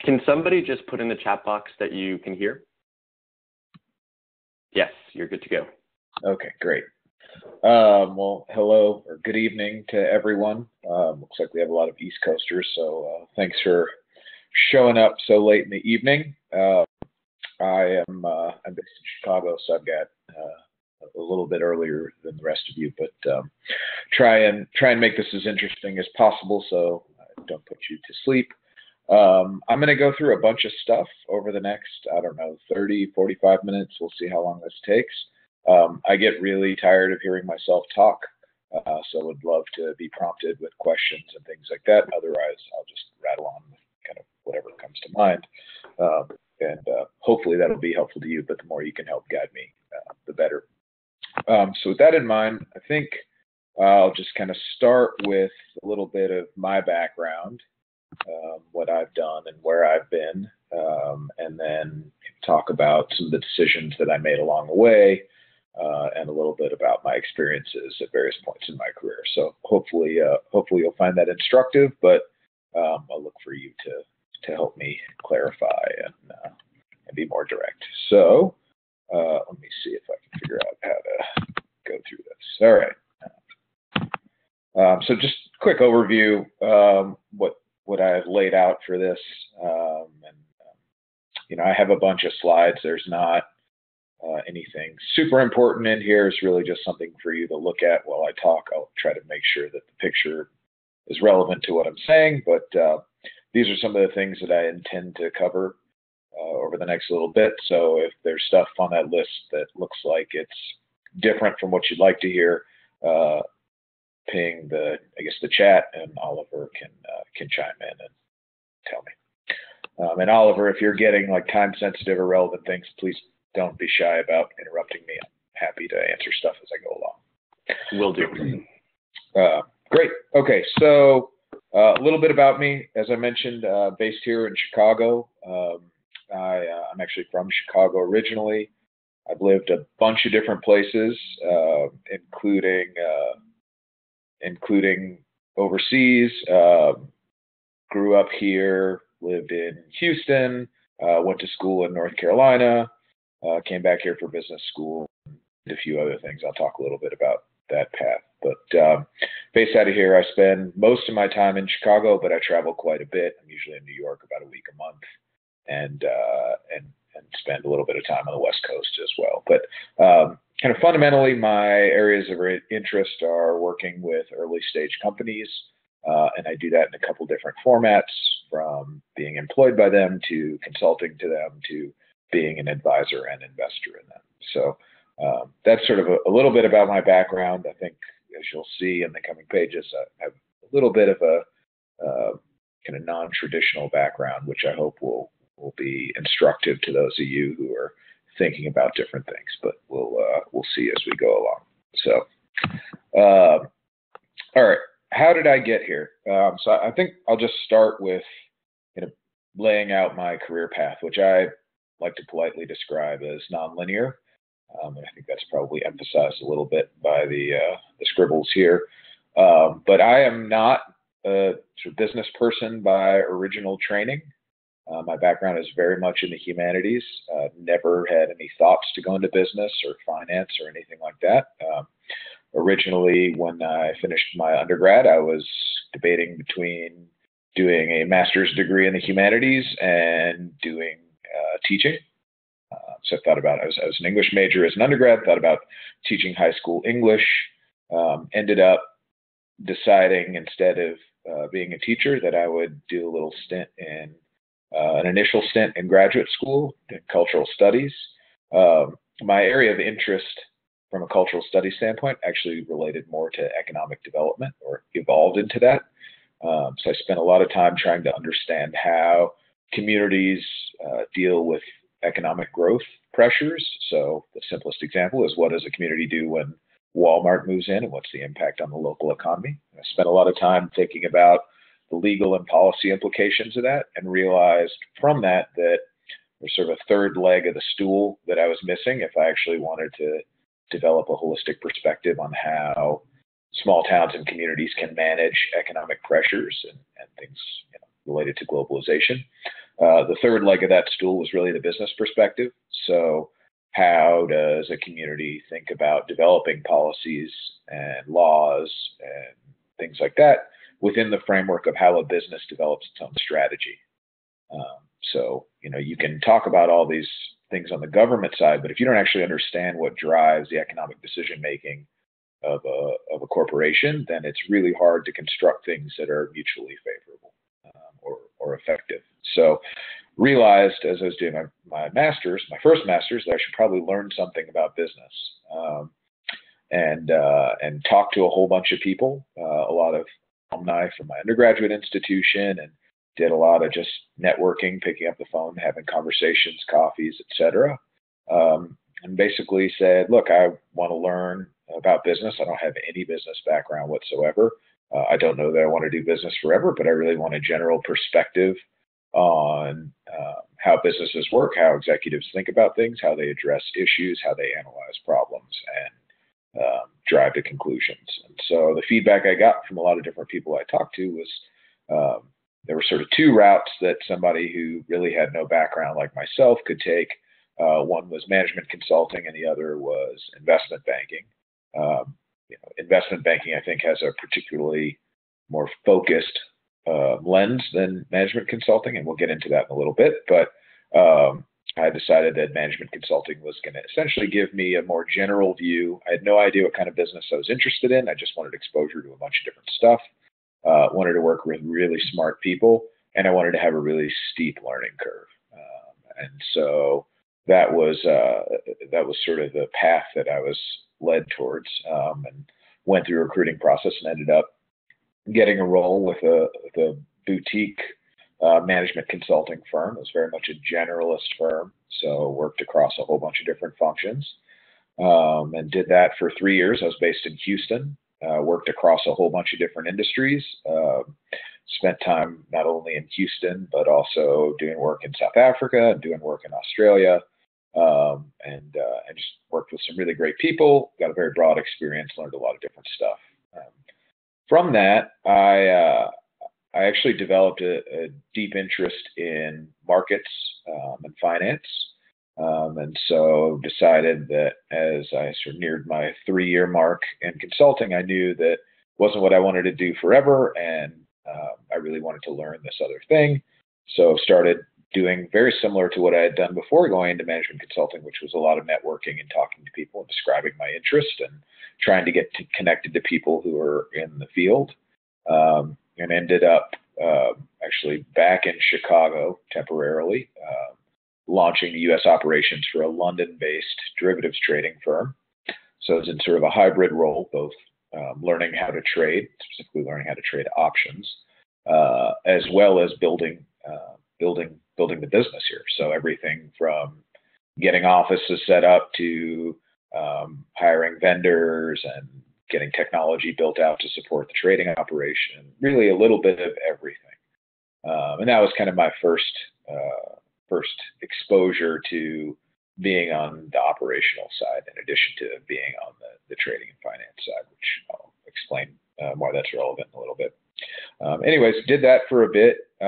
Can somebody just put in the chat box that you can hear? Yes, you're good to go. Okay, great. Well, hello or good evening to everyone. Looks like we have a lot of East Coasters, so thanks for showing up so late in the evening. I'm based in Chicago, so I've got a little bit earlier than the rest of you, but try and make this as interesting as possible so I don't put you to sleep. I'm going to go through a bunch of stuff over the next, 30, 45 minutes. We'll see how long this takes. I get really tired of hearing myself talk, so would love to be prompted with questions and things like that. Otherwise, I'll just rattle on with kind of whatever comes to mind. And hopefully that'll be helpful to you, but the more you can help guide me, the better. So with that in mind, I think I'll just kind of start with a little bit of my background, what I've done and where I've been, and then talk about some of the decisions that I made along the way, and a little bit about my experiences at various points in my career. So hopefully you'll find that instructive, but I'll look for you to help me clarify and be more direct. So let me see if I can figure out how to go through this. All right. So just quick overview, what I've laid out for this. I have a bunch of slides. There's not anything super important in here. It's really just something for you to look at while I talk. I'll try to make sure that the picture is relevant to what I'm saying, but these are some of the things that I intend to cover over the next little bit. So if there's stuff on that list that looks like it's different from what you'd like to hear, ping the chat, and Oliver can chime in and tell me. And Oliver, if you're getting like time sensitive or relevant things, please don't be shy about interrupting me. I'm happy to answer stuff as I go along. Will do. Great. Okay, so a little bit about me. As I mentioned, based here in Chicago. I'm actually from Chicago originally. I've lived a bunch of different places, including overseas. Grew up here, lived in Houston, went to school in North Carolina, came back here for business school, and a few other things. I'll talk a little bit about that path. But based out of here, I spend most of my time in Chicago, but I travel quite a bit. I'm usually in New York about a week a month, and spend a little bit of time on the West Coast as well. But kind of fundamentally, my areas of interest are working with early stage companies, and I do that in a couple different formats, from being employed by them to consulting to them to being an advisor and investor in them. So that's sort of a little bit about my background. I think, as you'll see in the coming pages, I have a little bit of a kind of non-traditional background, which I hope will be instructive to those of you who are thinking about different things. But we'll see as we go along. So, all right, how did I get here? So I think I'll just start with laying out my career path, which I like to politely describe as nonlinear. And I think that's probably emphasized a little bit by the scribbles here. But I am not a sort of business person by original training. My background is very much in the humanities. Never had any thoughts to go into business or finance or anything like that. Originally, when I finished my undergrad, I was debating between doing a master's degree in the humanities and doing teaching. So I thought about, I was an English major as an undergrad, thought about teaching high school English, ended up deciding instead of being a teacher that I would do a little stint in an initial stint in graduate school in cultural studies. My area of interest from a cultural studies standpoint actually related more to economic development, or evolved into that. So I spent a lot of time trying to understand how communities deal with economic growth pressures. So the simplest example is, what does a community do when Walmart moves in, and what's the impact on the local economy? I spent a lot of time thinking about the legal and policy implications of that, and realized from that there's sort of a third leg of the stool that I was missing if I actually wanted to develop a holistic perspective on how small towns and communities can manage economic pressures and things related to globalization. The third leg of that stool was really the business perspective. So how does a community think about developing policies and laws and things like that within the framework of how a business develops its own strategy? So, you can talk about all these things on the government side, but if you don't actually understand what drives the economic decision making of a corporation, then it's really hard to construct things that are mutually favorable or effective. So realized as I was doing my master's, my first master's, that I should probably learn something about business, and talk to a whole bunch of people, a lot of alumni from my undergraduate institution, and did a lot of just networking, picking up the phone, having conversations, coffees, etc. And basically said, look, I want to learn about business. I don't have any business background whatsoever. I don't know that I want to do business forever, but I really want a general perspective on how businesses work, how executives think about things, how they address issues, how they analyze problems, and drive to conclusions. And so the feedback I got from a lot of different people I talked to was there were sort of two routes that somebody who really had no background like myself could take. One was management consulting, and the other was investment banking. Investment banking, I think, has a particularly more focused lens than management consulting, and we'll get into that in a little bit. But I decided that management consulting was going to essentially give me a more general view. I had no idea what kind of business I was interested in. I just wanted exposure to a bunch of different stuff. Wanted to work with really smart people, and I wanted to have a really steep learning curve. And so that was sort of the path that I was led towards, and went through a recruiting process and ended up getting a role with a boutique management consulting firm. It was very much a generalist firm, so worked across a whole bunch of different functions, and did that for 3 years. I was based in Houston, worked across a whole bunch of different industries, spent time not only in Houston, but also doing work in South Africa and doing work in Australia, and just worked with some really great people, got a very broad experience, learned a lot of different stuff. From that, I actually developed a deep interest in markets and finance, and so decided that as I sort of neared my 3-year mark in consulting, I knew that wasn't what I wanted to do forever, and I really wanted to learn this other thing. So started doing very similar to what I had done before going into management consulting, which was a lot of networking and talking to people and describing my interest and trying to get connected to people who are in the field, and ended up actually back in Chicago temporarily, launching the U.S. operations for a London-based derivatives trading firm. So it's in sort of a hybrid role, both learning how to trade, specifically learning how to trade options, as well as building the business here. So everything from getting offices set up to hiring vendors and getting technology built out to support the trading operation, really a little bit of everything. And that was kind of my first exposure to being on the operational side, in addition to being on the trading and finance side, which I'll explain why that's relevant in a little bit. Anyways, did that for a bit. It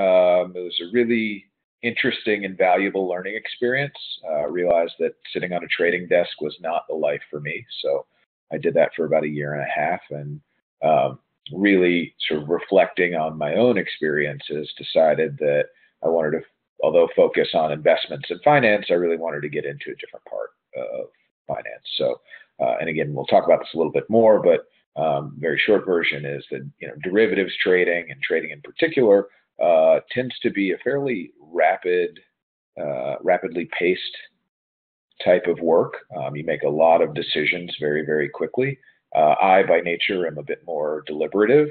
was a really interesting and valuable learning experience. Realized that sitting on a trading desk was not the life for me. So I did that for about 1.5 years, and really sort of reflecting on my own experiences, decided that I wanted to, although focus on investments and finance, I really wanted to get into a different part of finance. So, and again, we'll talk about this a little bit more, but very short version is that derivatives trading and trading in particular tends to be a fairly rapidly paced type of work. You make a lot of decisions very, very quickly. I, by nature, am a bit more deliberative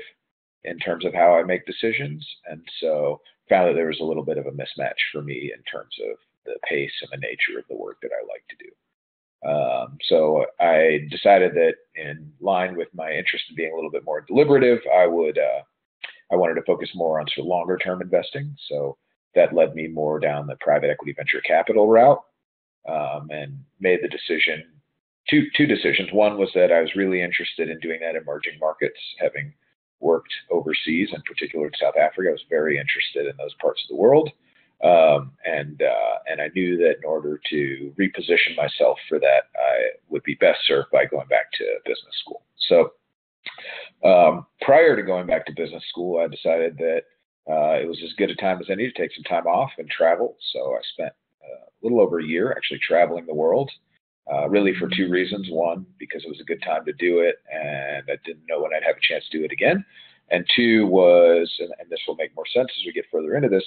in terms of how I make decisions, and so found that there was a little bit of a mismatch for me in terms of the pace and the nature of the work that I like to do. So I decided that in line with my interest in being a little bit more deliberative, I wanted to focus more on sort of longer term investing. So that led me more down the private equity venture capital route, and made the decision, two decisions. One was that I was really interested in doing that in emerging markets, having worked overseas, in particular in South Africa. I was very interested in those parts of the world. And I knew that in order to reposition myself for that, I would be best served by going back to business school. So prior to going back to business school, I decided that it was as good a time as any to take some time off and travel. So I spent a little over a year actually traveling the world, really for two reasons. One, because it was a good time to do it, and I didn't know when I'd have a chance to do it again. And two was, and this will make more sense as we get further into this,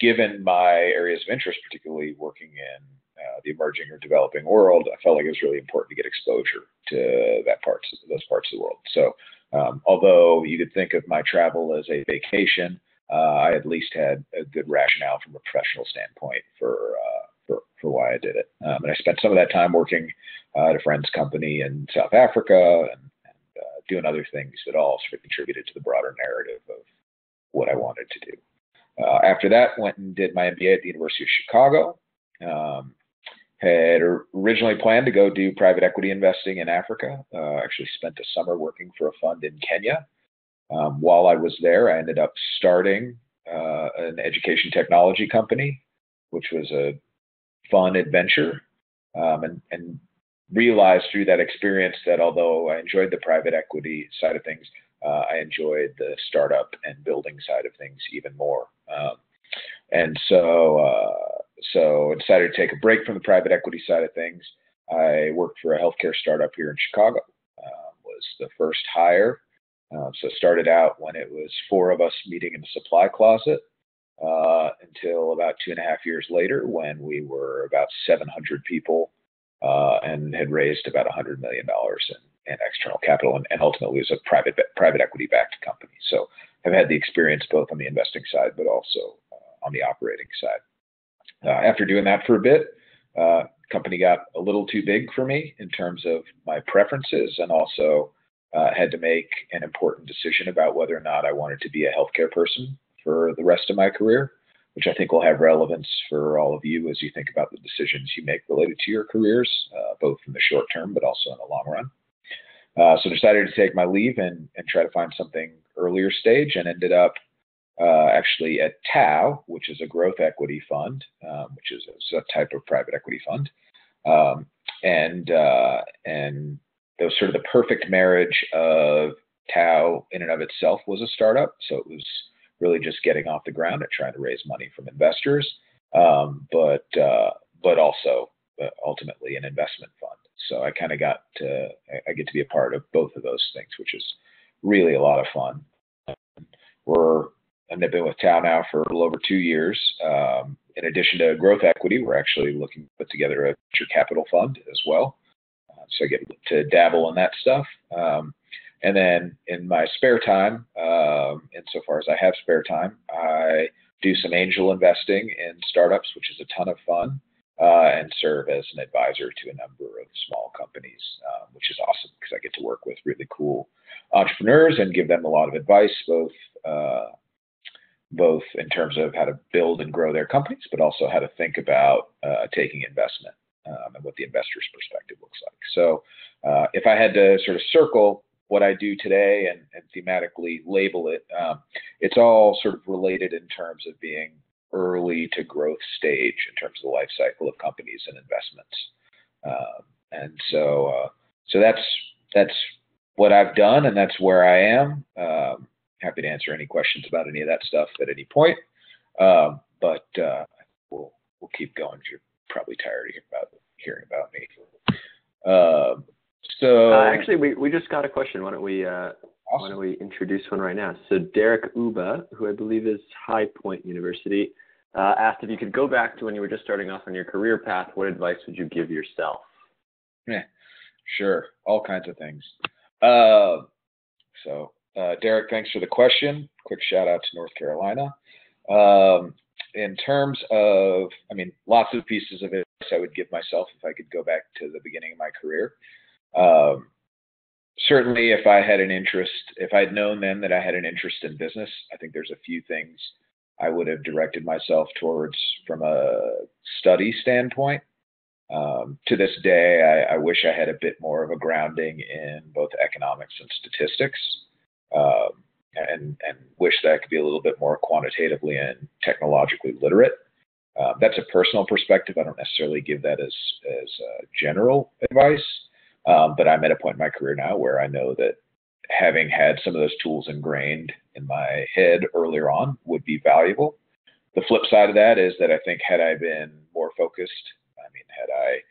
given my areas of interest, particularly working in the emerging or developing world, I felt like it was really important to get exposure to those parts of the world. So, although you could think of my travel as a vacation, I at least had a good rationale from a professional standpoint for why I did it. And I spent some of that time working at a friend's company in South Africa and doing other things that all sort of contributed to the broader narrative of what I wanted to do. After that, went and did my MBA at the University of Chicago. Had originally planned to go do private equity investing in Africa. Actually spent a summer working for a fund in Kenya. While I was there, I ended up starting an education technology company, which was a fun adventure, and realized through that experience that although I enjoyed the private equity side of things, I enjoyed the startup and building side of things even more. And so I decided to take a break from the private equity side of things. I worked for a healthcare startup here in Chicago, was the first hire. So started out when it was four of us meeting in a supply closet, until about 2.5 years later when we were about 700 people, and had raised about $100 million in external capital, and ultimately was a private equity backed company. So I've had the experience both on the investing side, but also on the operating side. After doing that for a bit, company got a little too big for me in terms of my preferences, and also had to make an important decision about whether or not I wanted to be a healthcare person for the rest of my career, which I think will have relevance for all of you as you think about the decisions you make related to your careers, both in the short term, but also in the long run. So decided to take my leave and try to find something earlier stage, and ended up actually at Tau, which is a growth equity fund, which is a type of private equity fund. And it was sort of the perfect marriage of Tau in and of itself was a startup. So it was really just getting off the ground and trying to raise money from investors, but also ultimately an investment fund. So I kind of I get to be a part of both of those things, which is really a lot of fun. I've been with Tau now for a little over 2 years. In addition to growth equity, we're actually looking to put together a venture capital fund as well. So I get to dabble in that stuff. And then in my spare time, insofar as I have spare time, I do some angel investing in startups, which is a ton of fun, and serve as an advisor to a number of small companies, which is awesome because I get to work with really cool entrepreneurs and give them a lot of advice, both in terms of how to build and grow their companies, but also how to think about taking investment, and what the investor's perspective looks like. So if I had to sort of circle what I do today and thematically label it, it's all sort of related in terms of being early to growth stage in terms of the life cycle of companies and investments. And so that's what I've done, and that's where I am. Happy to answer any questions about any of that stuff at any point. But we'll keep going. You're probably tired of hearing about me. Actually, we just got a question. Why don't we Awesome. Why don't we introduce one right now? So Derek Uba, who I believe is High Point University, asked if you could go back to when you were just starting off on your career path. What advice would you give yourself? Yeah, sure. All kinds of things. Derek, thanks for the question. Quick shout out to North Carolina. In terms of, lots of pieces of advice I would give myself if I could go back to the beginning of my career. Certainly if I'd known then that I had an interest in business, I think there's a few things I would have directed myself towards from a study standpoint. To this day, I wish I had a bit more of a grounding in both economics and statistics. and wish that I could be a little bit more quantitatively and technologically literate. That's a personal perspective. I don't necessarily give that as general advice, but I'm at a point in my career now where I know that having had some of those tools ingrained in my head earlier on would be valuable. The flip side of that is that I think had I been more focused, I mean, had I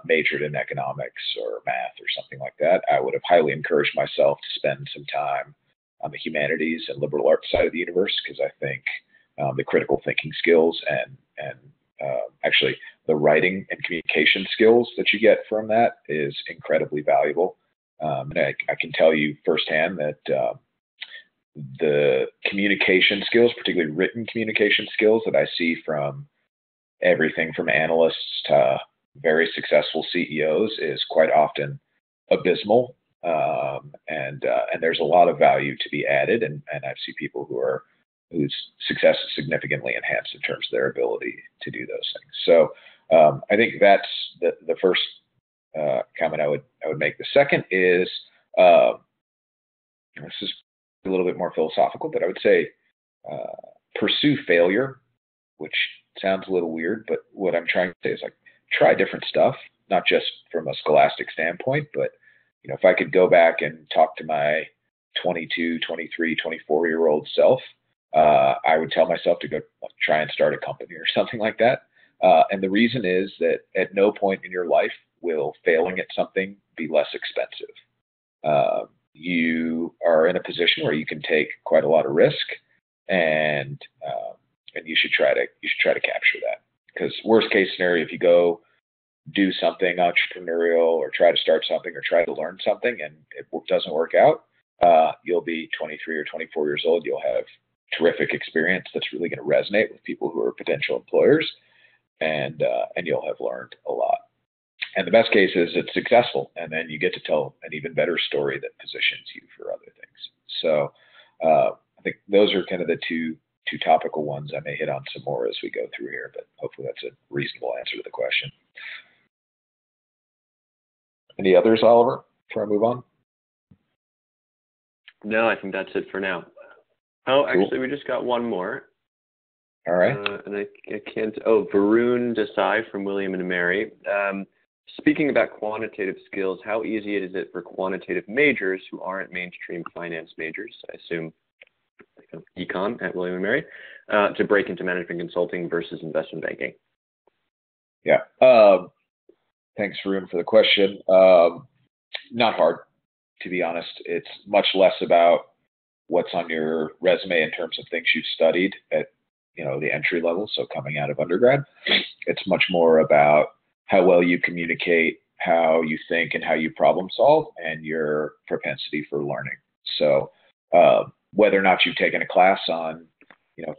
majored in economics or math or something like that, I would have highly encouraged myself to spend some time on the humanities and liberal arts side of the universe, because I think the critical thinking skills and actually the writing and communication skills that you get from that is incredibly valuable. And I can tell you firsthand that the communication skills, particularly written communication skills that I see from everything from analysts to very successful CEOs, is quite often abysmal. And there's a lot of value to be added. And I see people whose success is significantly enhanced in terms of their ability to do those things. So I think that's the first comment I would make. The second is, this is a little bit more philosophical, but I would say pursue failure, which sounds a little weird, but what I'm trying to say is, like, try different stuff, not just from a scholastic standpoint, but if I could go back and talk to my 22, 23, 24-year-old self, I would tell myself to go try and start a company or something like that. And the reason is that at no point in your life will failing at something be less expensive. You are in a position where you can take quite a lot of risk, and you should try to capture that. Because worst case scenario, if you go do something entrepreneurial or try to start something or try to learn something and it doesn't work out, you'll be 23 or 24 years old. You'll have terrific experience that's really going to resonate with people who are potential employers, and you'll have learned a lot. And the best case is it's successful, and then you get to tell an even better story that positions you for other things. So I think those are kind of the two topical ones. I may hit on some more as we go through here, but hopefully that's a reasonable answer to the question. Any others, Oliver, before I move on? No, I think that's it for now. Oh, Cool. actually, we just got one more. All right. And I can't. Oh, Varun Desai from William and Mary. Speaking about quantitative skills, how easy is it for quantitative majors who aren't mainstream finance majors, I assume econ at William and Mary, to break into management consulting versus investment banking? Yeah. Thanks, Varun, for the question. Not hard, to be honest. It's much less about what's on your resume in terms of things you've studied at the entry level, so coming out of undergrad. It's much more about how well you communicate, how you think, and how you problem solve, and your propensity for learning. So whether or not you've taken a class on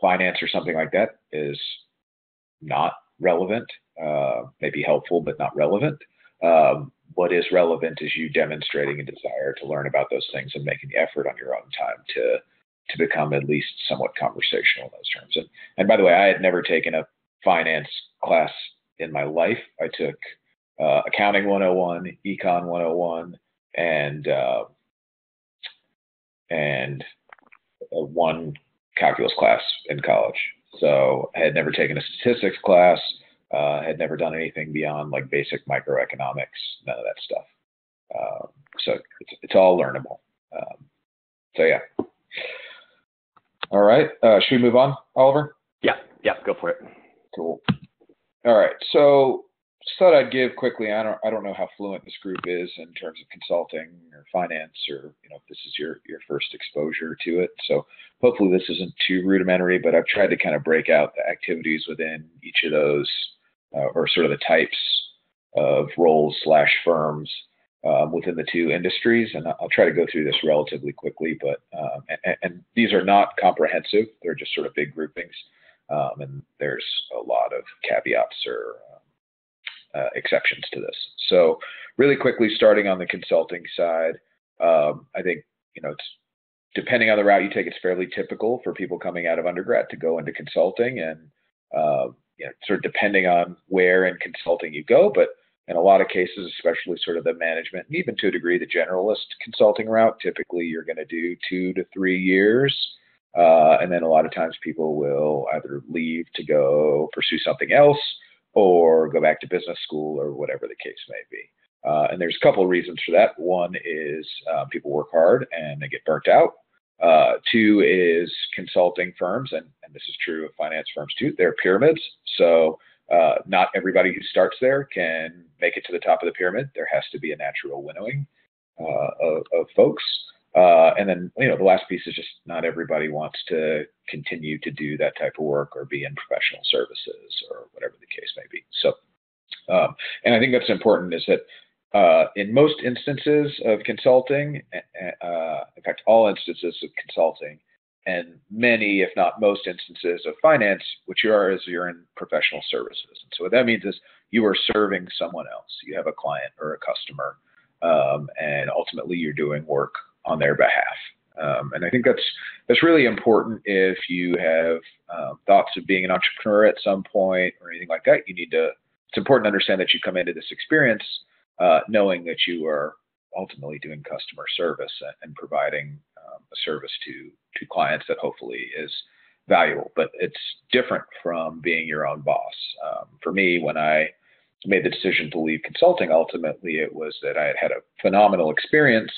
finance or something like that is not relevant. Maybe helpful, but not relevant. What is relevant is you demonstrating a desire to learn about those things and making the effort on your own time to become at least somewhat conversational in those terms. And by the way, I had never taken a finance class in my life. I took Accounting 101, Econ 101, and one calculus class in college. So I had never taken a statistics class, had never done anything beyond like basic microeconomics, none of that stuff. So it's all learnable. So yeah. All right. Should we move on, Oliver? Yeah, go for it. Cool. All right. So just thought I'd give quickly. I don't know how fluent this group is in terms of consulting or finance, or if this is your first exposure to it. So hopefully this isn't too rudimentary, but I've tried to kind of break out the activities within each of those, or sort of the types of roles / firms within the two industries. And I'll try to go through this relatively quickly, but and these are not comprehensive. They're just sort of big groupings. And there's a lot of caveats or exceptions to this. So really quickly, starting on the consulting side, I think, it's depending on the route you take, it's fairly typical for people coming out of undergrad to go into consulting, and sort of depending on where in consulting you go, but In a lot of cases, especially sort of the management and even to a degree the generalist consulting route, typically you're going to do 2 to 3 years. And then a lot of times people will either leave to go pursue something else or go back to business school or whatever the case may be. And there's a couple of reasons for that. One is people work hard and they get burnt out. Two is consulting firms, and this is true of finance firms too, they're pyramids. So not everybody who starts there can make it to the top of the pyramid. There has to be a natural winnowing of folks. And then, the last piece is just not everybody wants to continue to do that type of work or be in professional services or whatever the case may be. So, and I think that's important is that in most instances of consulting, in fact, all instances of consulting, and many, if not most instances of finance, what you are is you're in professional services. And so what that means is you are serving someone else. You have a client or a customer, and ultimately you're doing work on their behalf. And I think that's really important if you have thoughts of being an entrepreneur at some point or anything like that. It's important to understand that you come into this experience knowing that you are ultimately doing customer service and providing a service to clients that hopefully is valuable. But it's different from being your own boss. For me, when I made the decision to leave consulting, ultimately it was that I had a phenomenal experience,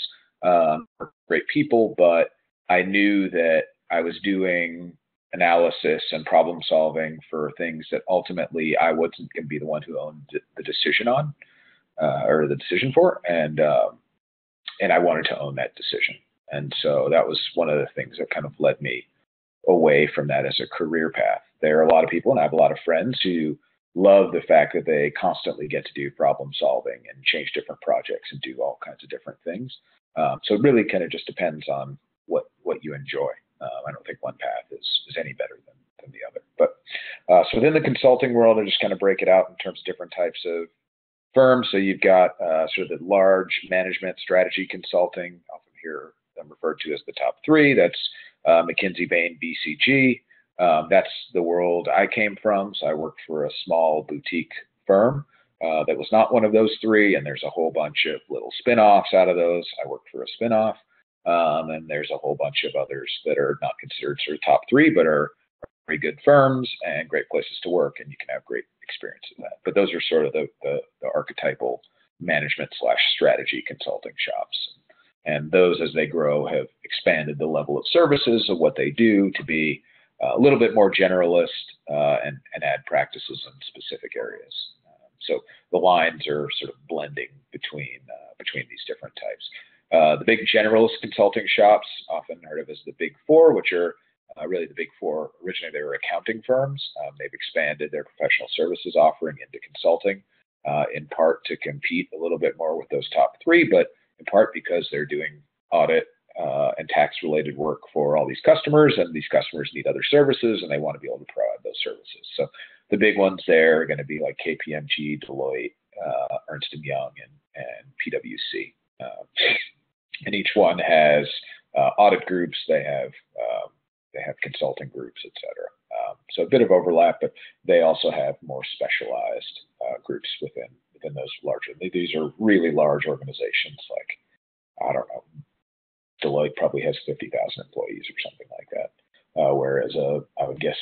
great people, but I knew that I was doing analysis and problem solving for things that ultimately I wasn't going to be the one who owned the decision on. Or the decision for, and I wanted to own that decision. And so that was one of the things that kind of led me away from that as a career path. There are a lot of people, and I have a lot of friends who love the fact that they constantly get to do problem solving and change different projects and do all kinds of different things. So it really kind of just depends on what you enjoy. I don't think one path is any better than the other. But so within the consulting world, I just kind of break it out in terms of different types of firms. So you've got sort of the large management strategy consulting, often here them referred to as the top three. That's McKinsey, Bain, BCG. That's the world I came from. So I worked for a small boutique firm that was not one of those three. And there's a whole bunch of little spin-offs out of those. I worked for a spin-off. And there's a whole bunch of others that are not considered sort of top three, but are very good firms and great places to work, and you can have great experience in that. But those are sort of the archetypal management/strategy consulting shops. And those, as they grow, have expanded the level of services of what they do to be a little bit more generalist and add practices in specific areas. So the lines are sort of blending between these different types. The big generalist consulting shops, often heard of as the Big Four, which are really the Big Four. Originally, they were accounting firms. They've expanded their professional services offering into consulting, in part to compete a little bit more with those top three, but in part because they're doing audit and tax-related work for all these customers, and these customers need other services, and they want to be able to provide those services. So the big ones there are going to be like KPMG, Deloitte, Ernst & Young, and PwC. And each one has audit groups. They have consulting groups, et cetera. So a bit of overlap, but they also have more specialized groups within those larger. These are really large organizations. Like, I don't know, Deloitte probably has 50,000 employees or something like that. Whereas I would guess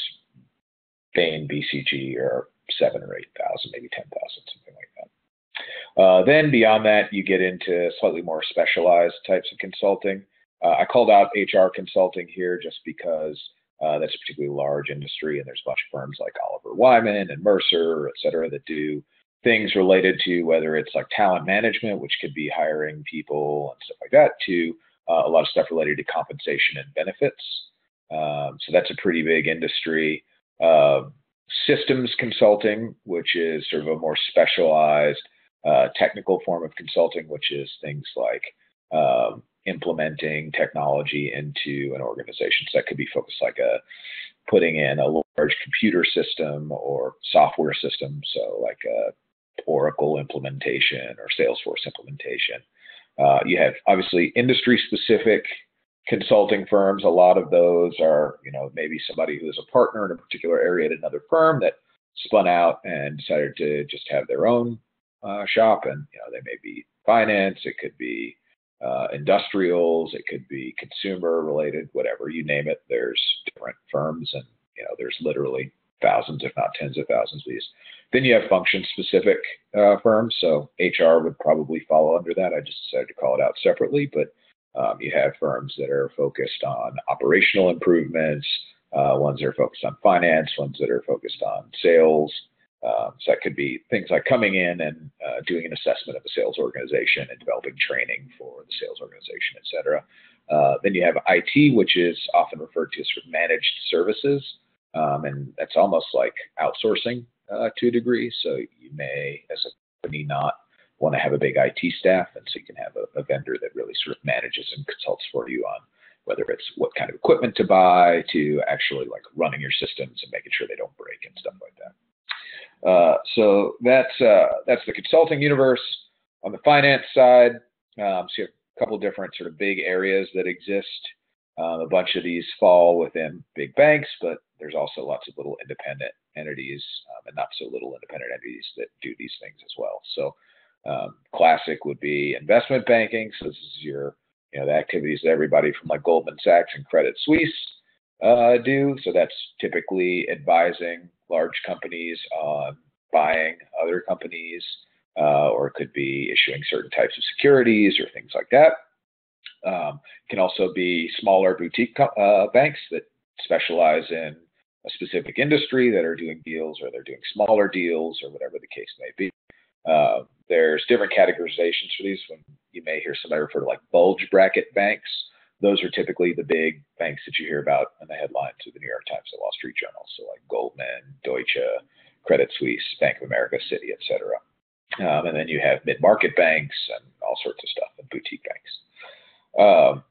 Bain, BCG are 7,000 or 8,000, maybe 10,000, something like that. Then beyond that, you get into slightly more specialized types of consulting. I called out HR consulting here just because that's a particularly large industry, and there's a bunch of firms like Oliver Wyman and Mercer, et cetera, that do things related to whether it's like talent management, which could be hiring people and stuff like that, to a lot of stuff related to compensation and benefits. So that's a pretty big industry. Systems consulting, which is sort of a more specialized technical form of consulting, which is things like implementing technology into an organization. So that could be focused like putting in a large computer system or software system. So like a Oracle implementation or Salesforce implementation. You have obviously industry specific consulting firms. A lot of those are, maybe somebody who is a partner in a particular area at another firm that spun out and decided to just have their own shop, and they may be finance, it could be industrials, it could be consumer related, whatever you name it. There's different firms, and there's literally thousands, if not tens of thousands of these. Then you have function specific firms. So HR would probably follow under that. I just decided to call it out separately, but you have firms that are focused on operational improvements, ones that are focused on finance, ones that are focused on sales. So that could be things like coming in and doing an assessment of a sales organization and developing training for the sales organization, et cetera. Then you have IT, which is often referred to as sort of managed services. And that's almost like outsourcing to a degree. So you may, as a company, not want to have a big IT staff, and so you can have a vendor that really sort of manages and consults for you on whether it's what kind of equipment to buy to actually like running your systems and making sure they don't break and stuff like that. So that's the consulting universe. On the finance side, so you have a couple different sort of big areas that exist. A bunch of these fall within big banks, but there's also lots of little independent entities and not so little independent entities that do these things as well. So classic would be investment banking. So this is your, the activities that everybody from like Goldman Sachs and Credit Suisse do. So that's typically advising large companies on buying other companies, or it could be issuing certain types of securities or things like that. Can also be smaller boutique banks that specialize in a specific industry that are doing deals, or they're doing smaller deals, or whatever the case may be. There's different categorizations for these. When you may hear somebody refer to like bulge bracket banks, those are typically the big banks that you hear about in the headlines of the New York Times and Wall Street Journal. So like Goldman, Deutsche, Credit Suisse, Bank of America, Citi, et cetera. And then you have mid-market banks and all sorts of stuff, and boutique banks.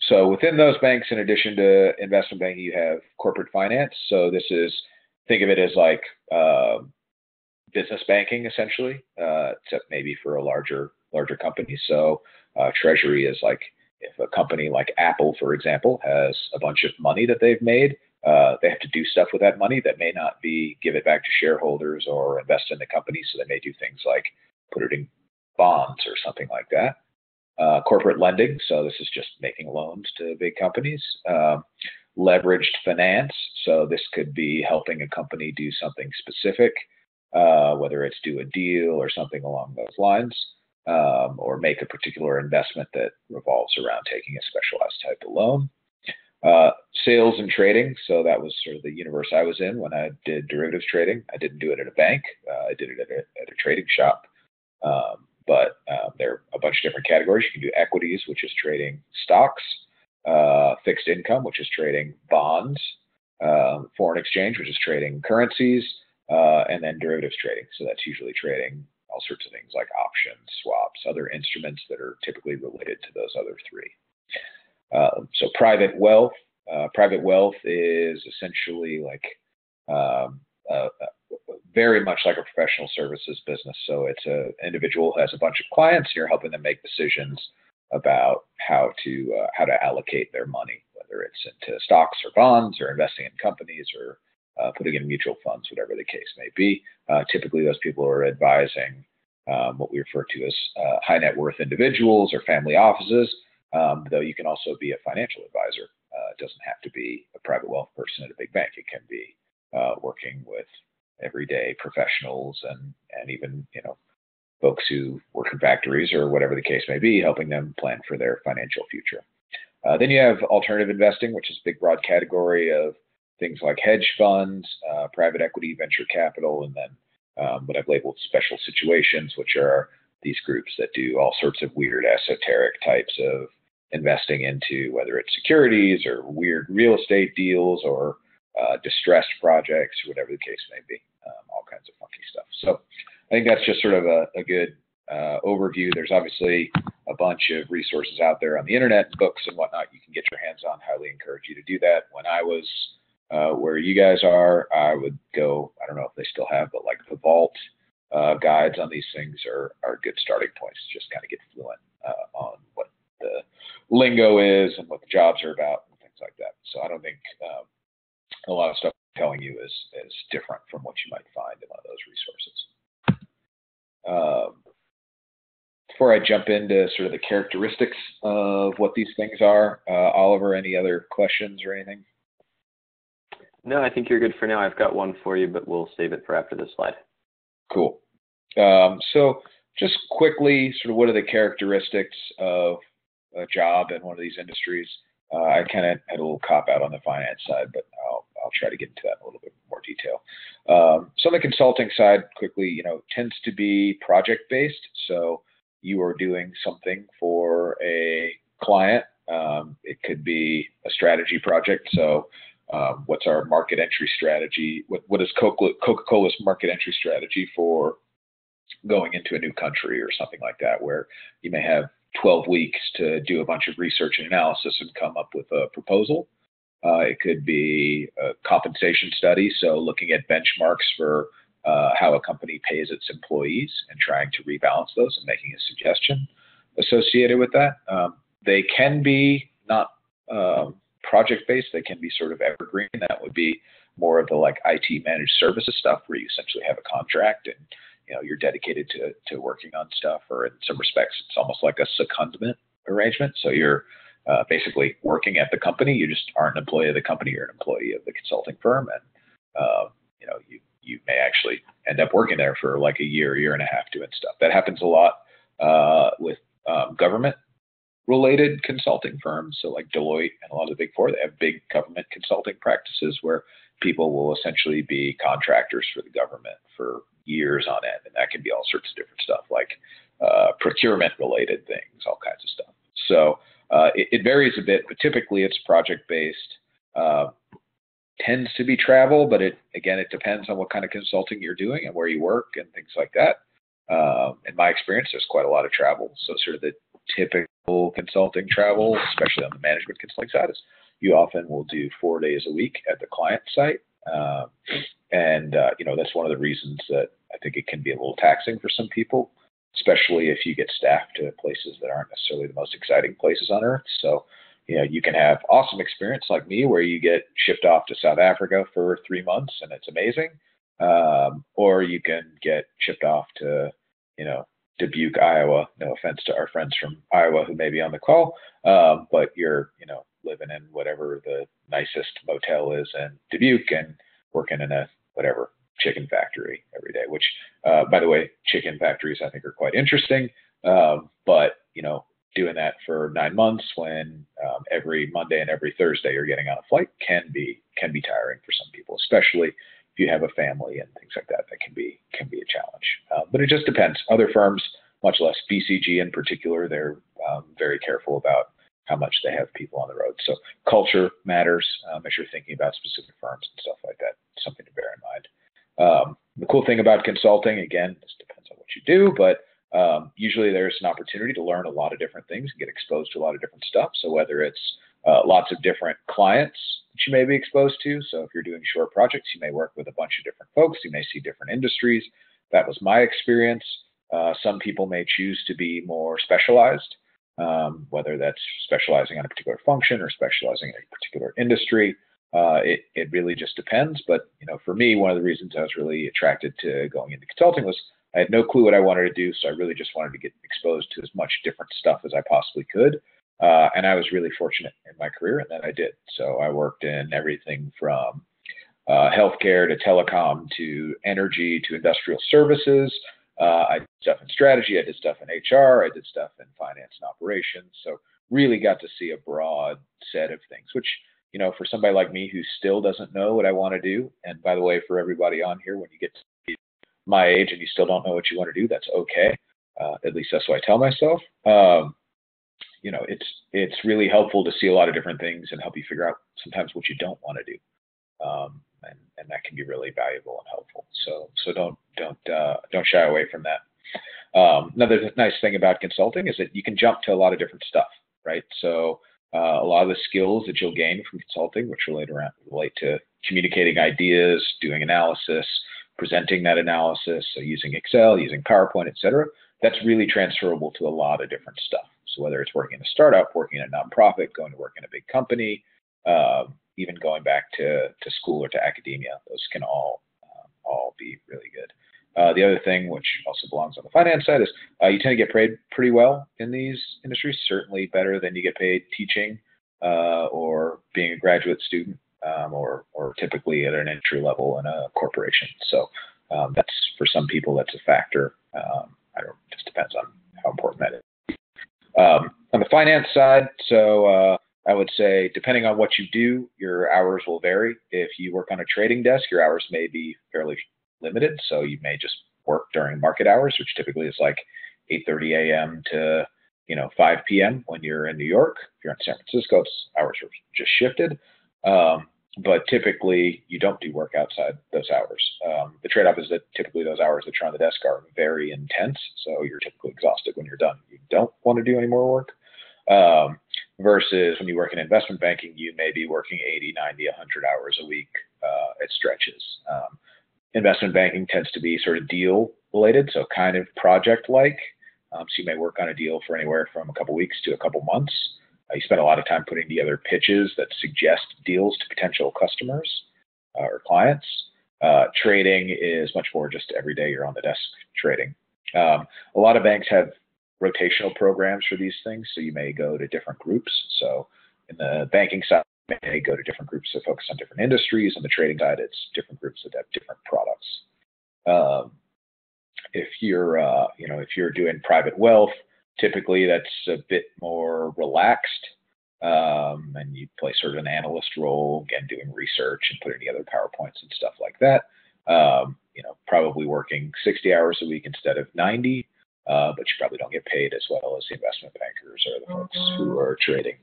So within those banks, in addition to investment banking, you have corporate finance. So this is, think of it as like business banking, essentially, except maybe for a larger company. So treasury is like, if a company like Apple, for example, has a bunch of money that they've made, they have to do stuff with that money that may not be give it back to shareholders or invest in the company. So they may do things like put it in bonds or something like that. Corporate lending, so this is just making loans to big companies. Leveraged finance, so this could be helping a company do something specific, whether it's do a deal or something along those lines, or make a particular investment that revolves around taking a specialized type of loan. Sales and trading, so that was sort of the universe I was in when I did derivatives trading. I didn't do it at a bank. I did it at a trading shop. But there are a bunch of different categories. You can do equities, which is trading stocks, fixed income, which is trading bonds, foreign exchange, which is trading currencies, and then derivatives trading. So that's usually trading all sorts of things like options, swaps, other instruments that are typically related to those other three. So private wealth. Private wealth is essentially like very much like a professional services business. So it's an individual who has a bunch of clients, and you're helping them make decisions about how to allocate their money, whether it's into stocks or bonds or investing in companies or putting in mutual funds, whatever the case may be. Typically, those people are advising what we refer to as high net worth individuals or family offices, though you can also be a financial advisor. It doesn't have to be a private wealth person at a big bank. It can be working with everyday professionals and even folks who work in factories or whatever the case may be, helping them plan for their financial future. Then you have alternative investing, which is a big broad category of things like hedge funds, private equity, venture capital, and then what I've labeled special situations, which are these groups that do all sorts of weird esoteric types of investing into, whether it's securities or weird real estate deals or distressed projects, or whatever the case may be, all kinds of funky stuff. So I think that's just sort of a good overview. There's obviously a bunch of resources out there on the internet, books and whatnot you can get your hands on. Highly encourage you to do that. When I was where you guys are, I would go, I don't know if they still have, but like the Vault guides on these things are good starting points to just kind of get fluent on what the lingo is and what the jobs are about and things like that. So I don't think a lot of stuff I'm telling you is different from what you might find in one of those resources. before I jump into sort of the characteristics of what these things are, Oliver, any other questions or anything? No, I think you're good for now. I've got one for you, but we'll save it for after this slide. Cool. So just quickly, sort of what are the characteristics of a job in one of these industries? I kind of had a little cop out on the finance side, but I'll try to get into that in a little bit more detail. So on the consulting side, quickly, tends to be project based. So you are doing something for a client. It could be a strategy project. So what's our market entry strategy? What is Coca-Cola's market entry strategy for going into a new country or something like that, where you may have 12 weeks to do a bunch of research and analysis and come up with a proposal. It could be a compensation study, so looking at benchmarks for how a company pays its employees and trying to rebalance those and making a suggestion associated with that. They can be not project-based. They can be sort of evergreen. That would be more of the like IT managed services stuff where you essentially have a contract and you're dedicated to working on stuff, or in some respects, it's almost like a secondment arrangement. So you're basically working at the company. You just aren't an employee of the company. You're an employee of the consulting firm, and you may actually end up working there for like a year and a half doing stuff. That happens a lot with government-related consulting firms. So like Deloitte and a lot of the Big Four, they have big government consulting practices where people will essentially be contractors for the government for years on end, and that can be all sorts of different stuff like procurement-related things, all kinds of stuff. So it varies a bit, but typically it's project-based. Tends to be travel, but it depends on what kind of consulting you're doing and where you work and things like that. In my experience, there's quite a lot of travel. So sort of the typical consulting travel, especially on the management consulting side, is you often will do 4 days a week at the client site. That's one of the reasons that I think it can be a little taxing for some people, especially if you get staffed to places that aren't necessarily the most exciting places on earth. So, you can have awesome experience like me where you get shipped off to South Africa for 3 months and it's amazing. Or you can get shipped off to, Dubuque, Iowa. No offense to our friends from Iowa who may be on the call, but you're, living in whatever the nicest motel is in Dubuque and working in a whatever chicken factory every day, which, by the way, chicken factories I think are quite interesting. But, doing that for 9 months when every Monday and every Thursday you're getting on a flight can be tiring for some people, especially if you have a family and things like that. That can be a challenge. But it just depends. Other firms, much less BCG in particular, they're very careful about how much they have people on the road. So culture matters as you're thinking about specific firms and stuff like that. Something to bear in mind. The cool thing about consulting, again, this depends on what you do, but usually there's an opportunity to learn a lot of different things and get exposed to a lot of different stuff. So whether it's lots of different clients that you may be exposed to. So if you're doing short projects, you may work with a bunch of different folks. You may see different industries. That was my experience. Some people may choose to be more specialized, whether that's specializing on a particular function or specializing in a particular industry. It really just depends. But, for me, one of the reasons I was really attracted to going into consulting was I had no clue what I wanted to do. So I really just wanted to get exposed to as much different stuff as I possibly could. And I was really fortunate in my career in that I did. So I worked in everything from healthcare to telecom to energy to industrial services. I did stuff in strategy. I did stuff in HR. I did stuff in finance and operations. So really got to see a broad set of things, which, for somebody like me who still doesn't know what I want to do. And by the way, for everybody on here, when you get to my age and you still don't know what you want to do, that's okay. At least that's what I tell myself. It's really helpful to see a lot of different things and help you figure out sometimes what you don't want to do. And that can be really valuable and helpful. So don't shy away from that. Another nice thing about consulting is that you can jump to a lot of different stuff, right? So a lot of the skills that you'll gain from consulting, which relate to communicating ideas, doing analysis, presenting that analysis, so using Excel, using PowerPoint, et cetera, that's really transferable to a lot of different stuff. So whether it's working in a startup, working in a nonprofit, going to work in a big company, even going back to school or to academia, those can all be really good. The other thing, which also belongs on the finance side, is You tend to get paid pretty well in these industries, certainly better than you get paid teaching or being a graduate student or typically at an entry level in a corporation. So that's for some people that's a factor. I don't. Just depends on how important that is. On the finance side, so I would say depending on what you do, your hours will vary. If you work on a trading desk, your hours may be fairly limited. So you may just work during market hours, which typically is like 8:30 a.m. to 5 p.m. when you're in New York. If you're in San Francisco, it's hours are just shifted. But typically, you don't do work outside those hours. The trade-off is that typically those hours that you're on the desk are very intense, so you're typically exhausted when you're done. You don't want to do any more work. Versus when you work in investment banking, you may be working 80, 90, 100 hours a week at stretches. Investment banking tends to be sort of deal related, so kind of project like. So you may work on a deal for anywhere from a couple weeks to a couple months. You spend a lot of time putting together pitches that suggest deals to potential customers or clients. Trading is much more just every day you're on the desk trading. A lot of banks have rotational programs for these things, so you may go to different groups. So in the banking side, you may go to different groups that focus on different industries. On the trading side, it's different groups that have different products. If you're doing private wealth, typically that's a bit more relaxed, and you play sort of an analyst role, again, doing research and putting together PowerPoints and stuff like that. Probably working 60 hours a week instead of 90, but you probably don't get paid as well as the investment bankers or the folks who are trading.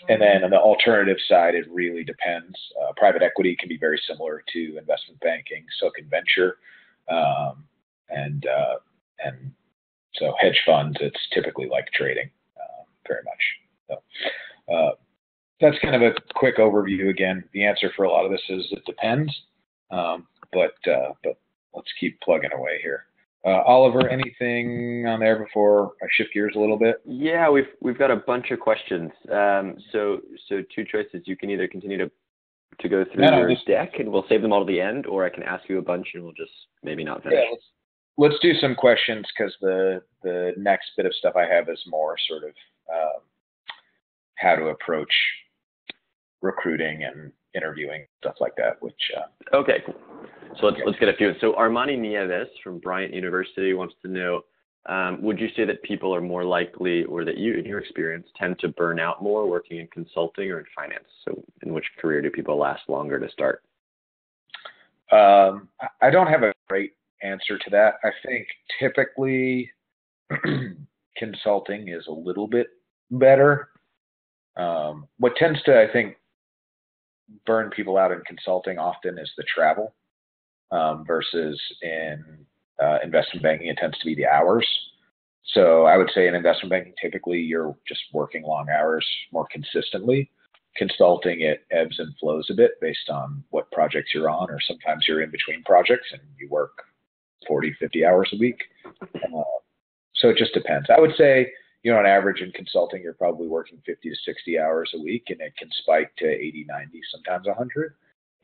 And then on the alternative side, it really depends. Private equity can be very similar to investment banking, so can venture, and so hedge funds. It's typically like trading, very much. So that's kind of a quick overview. Again, the answer for a lot of this is it depends, but let's keep plugging away here. Oliver, anything on there before I shift gears a little bit? Yeah, we've got a bunch of questions. So two choices. You can either continue to go through your deck, and we'll save them all to the end, or I can ask you a bunch, and we'll just maybe not finish. Yeah, let's do some questions, because the next bit of stuff I have is more sort of how to approach recruiting and interviewing, stuff like that. Which okay, cool. So let's get a few. So Armani Nieves from Bryant University wants to know, would you say that people are more likely, or that you, in your experience, tend to burn out more working in consulting or in finance? So in which career do people last longer to start? I don't have a great answer to that. I think typically consulting is a little bit better. What tends to, I think, burn people out in consulting often is the travel. Versus in investment banking, it tends to be the hours. So I would say in investment banking, typically you're just working long hours more consistently. Consulting, it ebbs and flows a bit based on what projects you're on, or sometimes you're in between projects and you work 40, 50 hours a week. So it just depends. I would say, on average in consulting, you're probably working 50 to 60 hours a week, and it can spike to 80, 90, sometimes 100.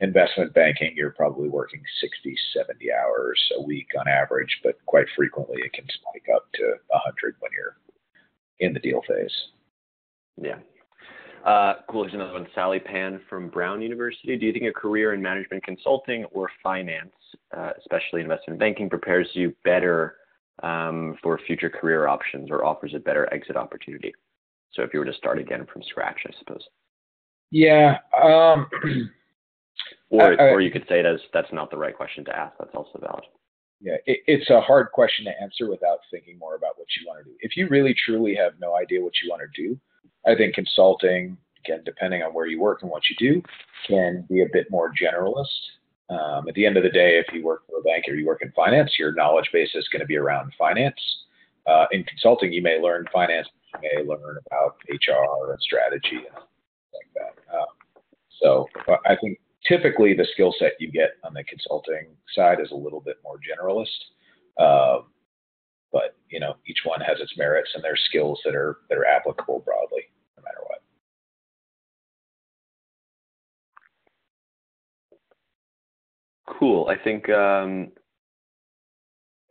Investment banking, you're probably working 60, 70 hours a week on average, but quite frequently it can spike up to 100 when you're in the deal phase. Yeah. Cool. Here's another one. Sally Pan from Brown University. Do you think a career in management consulting or finance, especially investment banking, prepares you better for future career options, or offers a better exit opportunity? So if you were to start again from scratch, I suppose. Yeah. Or you could say that's not the right question to ask. That's also valid. Yeah, it's a hard question to answer without thinking more about what you want to do. If you really truly have no idea what you want to do, I think consulting, again, depending on where you work and what you do, can be a bit more generalist. At the end of the day, if you work for a bank or you work in finance, your knowledge base is going to be around finance. In consulting, you may learn finance, you may learn about HR and strategy and things like that. So I think typically the skill set you get on the consulting side is a little bit more generalist. But each one has its merits, and there's skills that are applicable broadly, no matter what. Cool. I think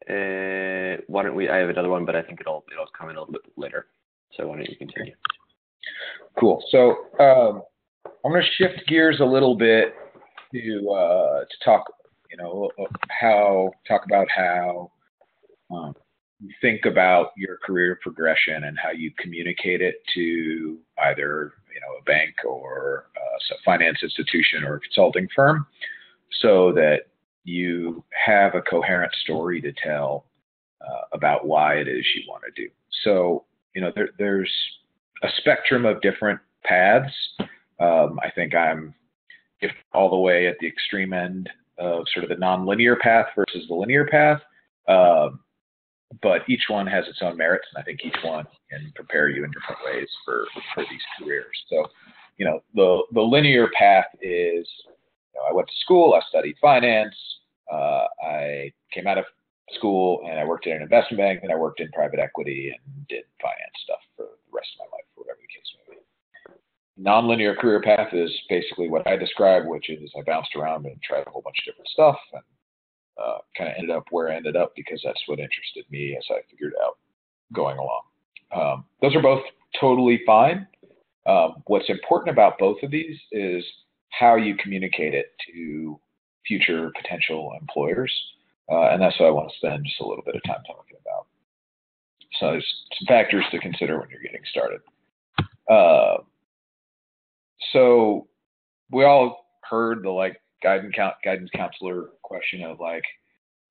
Why don't we? I have another one, but I think it'll come in a little bit later. So why don't you continue? Cool. So I'm going to shift gears a little bit to talk, talk about how you think about your career progression and how you communicate it to either a bank or a finance institution or a consulting firm, so that you have a coherent story to tell about why it is you want to do. So there's a spectrum of different paths. I think I'm all the way at the extreme end of sort of the nonlinear path versus the linear path. But each one has its own merits, and I think each one can prepare you in different ways for these careers. So, the linear path is, I went to school, I studied finance, I came out of school and I worked in an investment bank, and I worked in private equity and did finance stuff for the rest of my life, or whatever the case may be. Nonlinear career path is basically what I described, which is I bounced around and tried a whole bunch of different stuff, and kind of ended up where I ended up because that's what interested me as I figured out going along. Those are both totally fine. What's important about both of these is how you communicate it to future potential employers. And that's what I want to spend just a little bit of time talking about. So there's some factors to consider when you're getting started. So we all heard the guidance counselor question of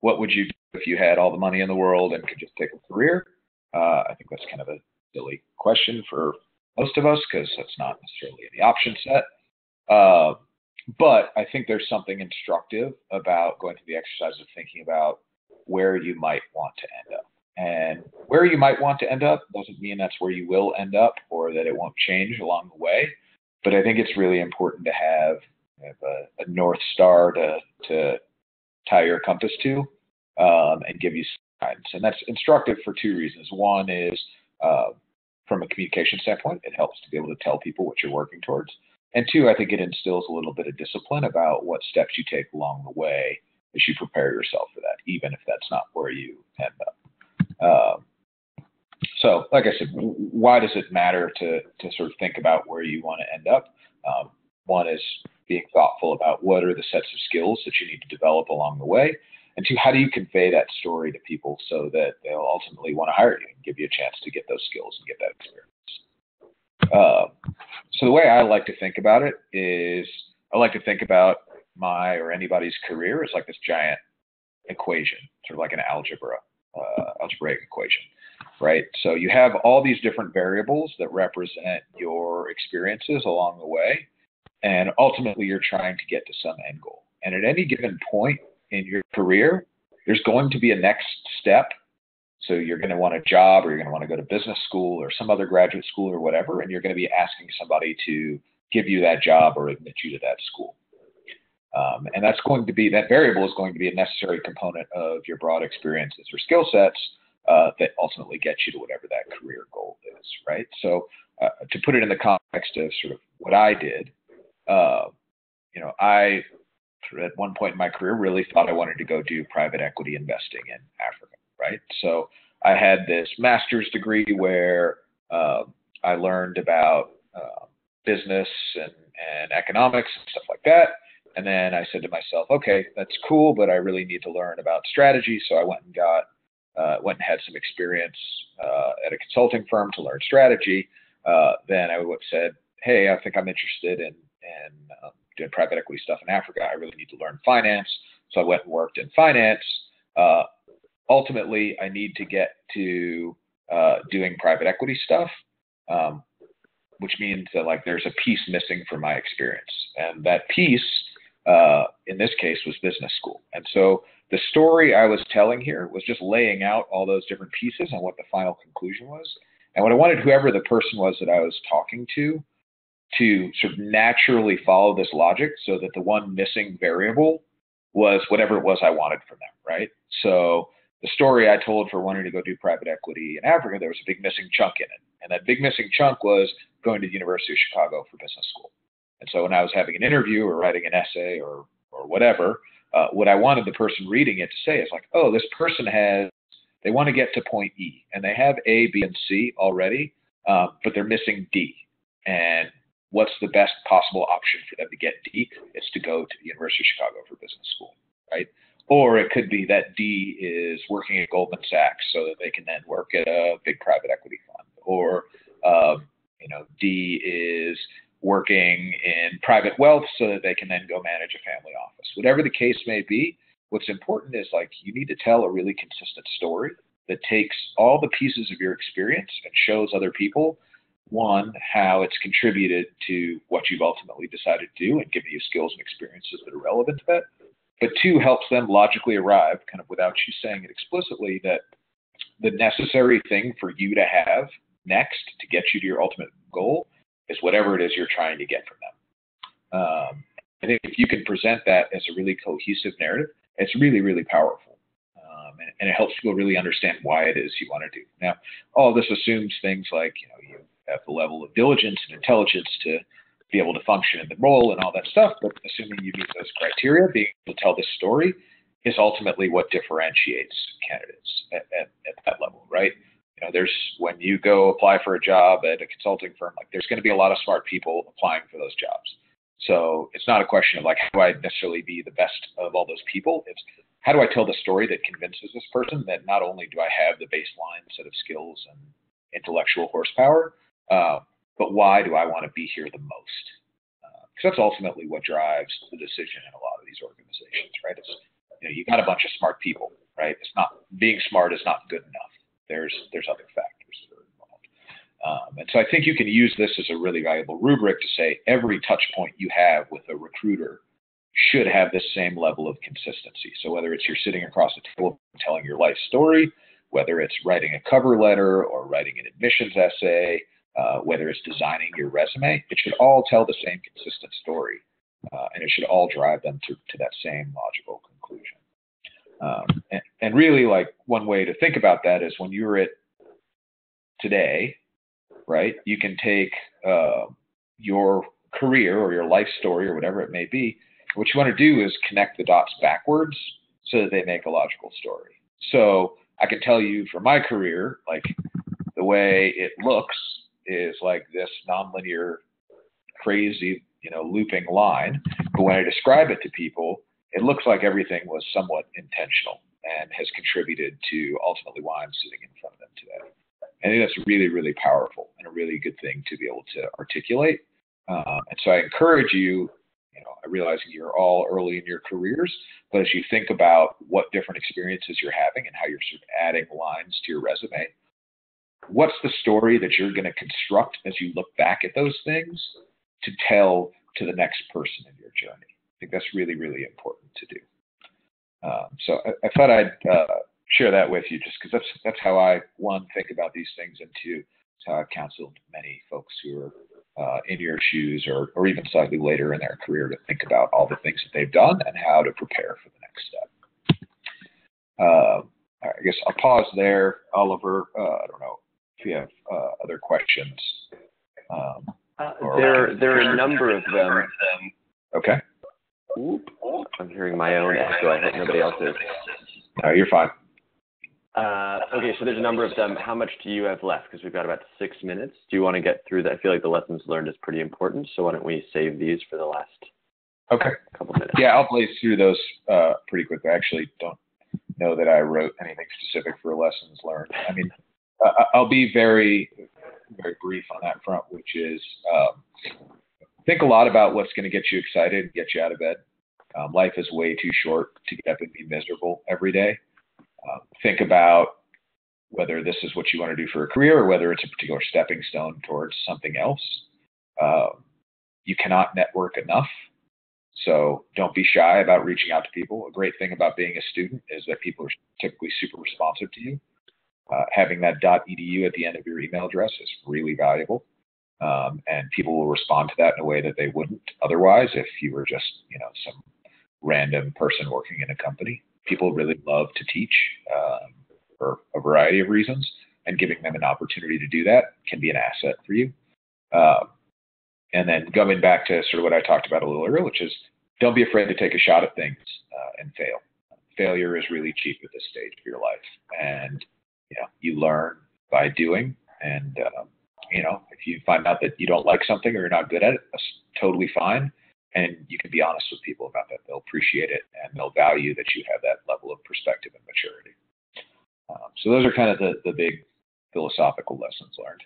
what would you do if you had all the money in the world and could just pick a career? I think that's kind of a silly question for most of us because that's not necessarily in the option set. But I think there's something instructive about going through the exercise of thinking about where you might want to end up. And where you might want to end up doesn't mean that's where you will end up or that it won't change along the way. But I think it's really important to have a North Star to tie your compass to and give you some guidance. And that's instructive for two reasons. One is from a communication standpoint, it helps to be able to tell people what you're working towards. And two, I think it instills a little bit of discipline about what steps you take along the way as you prepare yourself for that, even if that's not where you end up. So, like I said, why does it matter to sort of think about where you want to end up? One is being thoughtful about what are the sets of skills that you need to develop along the way. And two, how do you convey that story to people so that they'll ultimately want to hire you and give you a chance to get those skills and get that experience? So the way I like to think about it is I like to think about my or anybody's career as like this giant equation, sort of like an algebraic equation, right? So you have all these different variables that represent your experiences along the way, and ultimately you're trying to get to some end goal. And at any given point in your career, there's going to be a next step. So you're going to want a job, or you're going to want to go to business school or some other graduate school or whatever, and you're going to be asking somebody to give you that job or admit you to that school. And that variable is going to be a necessary component of your broad experiences or skill sets that ultimately get you to whatever that career goal is, right? So to put it in the context of sort of what I did, I at one point in my career really thought I wanted to go do private equity investing in Africa, right? So I had this master's degree where I learned about business and economics and stuff like that. And then I said to myself, okay, that's cool, but I really need to learn about strategy. So I went and had some experience at a consulting firm to learn strategy. Then I said, hey, I think I'm interested in doing private equity stuff in Africa. I really need to learn finance. So I went and worked in finance. Ultimately, I need to get to doing private equity stuff, which means that there's a piece missing from my experience. And that piece, in this case, was business school. And so the story I was telling here was just laying out all those different pieces and what the final conclusion was. And what I wanted whoever the person was that I was talking to sort of naturally follow this logic so that the one missing variable was whatever it was I wanted from them, right? So the story I told for wanting to go do private equity in Africa, there was a big missing chunk in it. And that big missing chunk was going to the University of Chicago for business school. And so when I was having an interview or writing an essay or whatever, What I wanted the person reading it to say is like, oh, this person they want to get to point E, and they have A, B, and C already, but they're missing D. And what's the best possible option for them to get D? It's to go to the University of Chicago for business school, right? Or it could be that D is working at Goldman Sachs so that they can then work at a big private equity fund. Or, D is working in private wealth so that they can then go manage a family office. Whatever the case may be, what's important is like you need to tell a really consistent story that takes all the pieces of your experience and shows other people, one, how it's contributed to what you've ultimately decided to do and giving you skills and experiences that are relevant to that. But two, helps them logically arrive, kind of without you saying it explicitly, that the necessary thing for you to have next to get you to your ultimate goal is whatever it is you're trying to get from them. I think if you can present that as a really cohesive narrative, it's really, really powerful. And it helps people really understand why it is you want to do. Now, all this assumes things like, you have the level of diligence and intelligence to be able to function in the role and all that stuff, but assuming you meet those criteria, being able to tell this story is ultimately what differentiates candidates at that level, right? When you go apply for a job at a consulting firm, like there's going to be a lot of smart people applying for those jobs. So it's not a question of like, how do I necessarily be the best of all those people? It's how do I tell the story that convinces this person that not only do I have the baseline set of skills and intellectual horsepower, but why do I want to be here the most? Because that's ultimately what drives the decision in a lot of these organizations, right? It's, you got a bunch of smart people, right? It's not, being smart is not good enough. There's other factors that are involved. And so I think you can use this as a really valuable rubric to say every touch point you have with a recruiter should have this same level of consistency. So whether it's you're sitting across the table telling your life story, whether it's writing a cover letter or writing an admissions essay, whether it's designing your resume, it should all tell the same consistent story, and it should all drive them to that same logical conclusion. And really, like, one way to think about that is when you're at today, right, you can take your career or your life story or whatever it may be. What you want to do is connect the dots backwards so that they make a logical story. So I can tell you from my career, like, the way it looks is like this nonlinear, crazy, looping line. But when I describe it to people, it looks like everything was somewhat intentional and has contributed to ultimately why I'm sitting in front of them today. I think that's really, really powerful and a really good thing to be able to articulate. And so I encourage you, realizing you're all early in your careers, but as you think about what different experiences you're having and how you're sort of adding lines to your resume, what's the story that you're going to construct as you look back at those things to tell to the next person in your journey? I think that's really, really important to do. So I thought I'd share that with you just because that's how I, one, think about these things, and two, it's how I've counseled many folks who are in your shoes or even slightly later in their career to think about all the things that they've done and how to prepare for the next step. I guess I'll pause there. Oliver, I don't know if you have other questions. There are a number of them. Okay. Oop. I'm hearing my own echo. I hope nobody else is. No, you're fine. Okay, so there's a number of them. How much do you have left? Because we've got about 6 minutes. Do you want to get through that? I feel like the lessons learned is pretty important, so why don't we save these for the last couple minutes? Yeah, I'll blaze through those pretty quickly. I actually don't know that I wrote anything specific for lessons learned. I mean, I'll be very, very brief on that front, which is think a lot about what's going to get you excited and get you out of bed. Life is way too short to get up and be miserable every day. Think about whether this is what you want to do for a career or whether it's a particular stepping stone towards something else. You cannot network enough, so don't be shy about reaching out to people. A great thing about being a student is that people are typically super responsive to you. Having that .edu at the end of your email address is really valuable, and people will respond to that in a way that they wouldn't otherwise if you were just some random person working in a company. People really love to teach for a variety of reasons, and giving them an opportunity to do that can be an asset for you. And then going back to sort of what I talked about a little earlier, which is don't be afraid to take a shot at things and fail. Failure is really cheap at this stage of your life, and you learn by doing. And if you find out that you don't like something or you're not good at it, that's totally fine. And you can be honest with people about that. They'll appreciate it, and they'll value that you have that level of perspective and maturity. So those are kind of the big philosophical lessons learned.